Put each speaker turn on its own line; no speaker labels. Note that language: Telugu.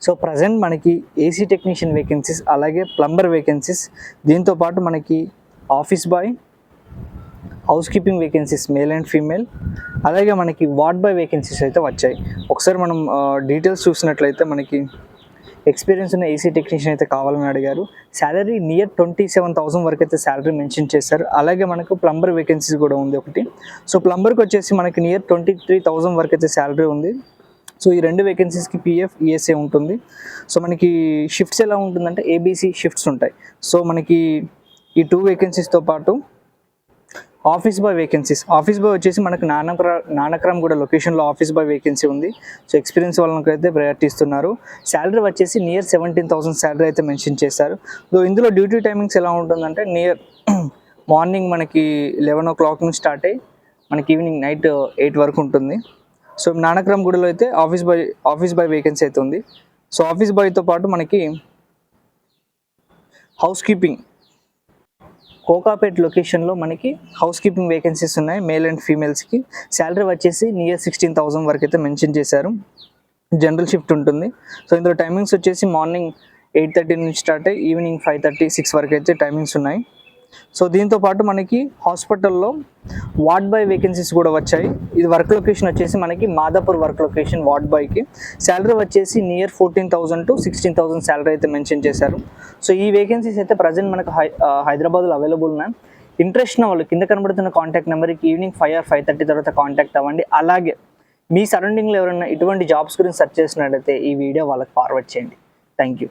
సో ప్రజెంట్ మనకి ఏసీ టెక్నీషియన్ వేకెన్సీస్, అలాగే ప్లంబర్ వేకెన్సీస్, దీంతో పాటు మనకి office boy, house keeping vacancies male and female, అలాగే మనకి వార్డ్ బాయ్ వేకెన్సీస్ అయితే వచ్చాయి. ఒకసారి మనం డీటెయిల్స్ చూసినట్లయితే మనకి ఎక్స్పీరియన్స్ ఉన్న ఏసీ టెక్నీషియన్ అయితే కావాలని అడిగారు. శాలరీ నియర్ 27,000 వరకు అయితే శాలరీ మెన్షన్ చేశారు. అలాగే మనకు ప్లంబర్ వేకెన్సీస్ కూడా ఉంది ఒకటి. సో ప్లంబర్కి వచ్చేసి మనకి నియర్ 23,000 వరకు అయితే శాలరీ ఉంది. సో ఈ రెండు వేకెన్సీస్కి పిఎఫ్, ఈఎస్ఏ ఉంటుంది. సో మనకి షిఫ్ట్స్ ఎలా ఉంటుందంటే ఏబీసీ షిఫ్ట్స్ ఉంటాయి. సో మనకి ఈ 2 వేకెన్సీస్తో పాటు office boy vacancies, office boy వచ్చేసి మనకు నానక్రామ్ కూడా లొకేషన్లో ఆఫీస్ బాయ్ వేకెన్సీ ఉంది. సో ఎక్స్పీరియన్స్ వాళ్ళకైతే ప్రయారిటీ ఇస్తున్నారు. శాలరీ వచ్చేసి నియర్ 17,000 శాలరీ అయితే మెన్షన్ చేశారు. ఇందులో డ్యూటీ టైమింగ్స్ ఎలా ఉంటుందంటే నియర్ మార్నింగ్ మనకి 11 o'clock నుంచి స్టార్ట్ అయ్యి మనకి ఈవినింగ్ నైట్ 8 వరకు ఉంటుంది. సో నానక్రామ్ గూడలో అయితే ఆఫీస్ బాయ్ వేకెన్సీ అయితే ఉంది. సో ఆఫీస్ బాయ్తో పాటు మనకి హౌస్ కీపింగ్, కోకాపేట్ లొకేషన్లో మనకి హౌస్ కీపింగ్ వేకెన్సీస్ ఉన్నాయి మేల్ అండ్ ఫీమేల్స్కి. శాలరీ వచ్చేసి నియర్ 16,000 వరకు అయితే మెన్షన్ చేశారు. జనరల్ షిఫ్ట్ ఉంటుంది. సో ఇందులో టైమింగ్స్ వచ్చేసి మార్నింగ్ 8:30 నుంచి స్టార్ట్ అయ్యి ఈవినింగ్ 5:30, 6 వరకు అయితే టైమింగ్స్ ఉన్నాయి. సో దీంతో పాటు మనకి హాస్పిటల్లో వార్డ్ బాయ్ వేకెన్సీస్ కూడా వచ్చాయి. ఇది వర్క్ లొకేషన్ వచ్చేసి మనకి మాదాపూర్ వర్క్ లొకేషన్ వార్డ్ బాయ్కి. శాలరీ వచ్చేసి నియర్ 14,000 to 16,000 శాలరీ అయితే మెన్షన్ చేశారు. సో ఈ వేకెన్సీస్ అయితే ప్రజెంట్ మనకు హైదరాబాద్లో అవైలబుల్ ఉన్నాయి. ఇంట్రెస్ట్ ఉన్న వాళ్ళు కింద కనబడుతున్న కాంటాక్ట్ నెంబర్కి ఈవినింగ్ 5 or 5:30 తర్వాత కాంటాక్ట్ అవ్వండి. అలాగే మీ సరౌండింగ్లో ఎవరైనా ఇటువంటి జాబ్స్ గురించి సెర్చ్ చేసినట్లయితే ఈ వీడియో వాళ్ళకి ఫార్వర్డ్ చేయండి. Thank you.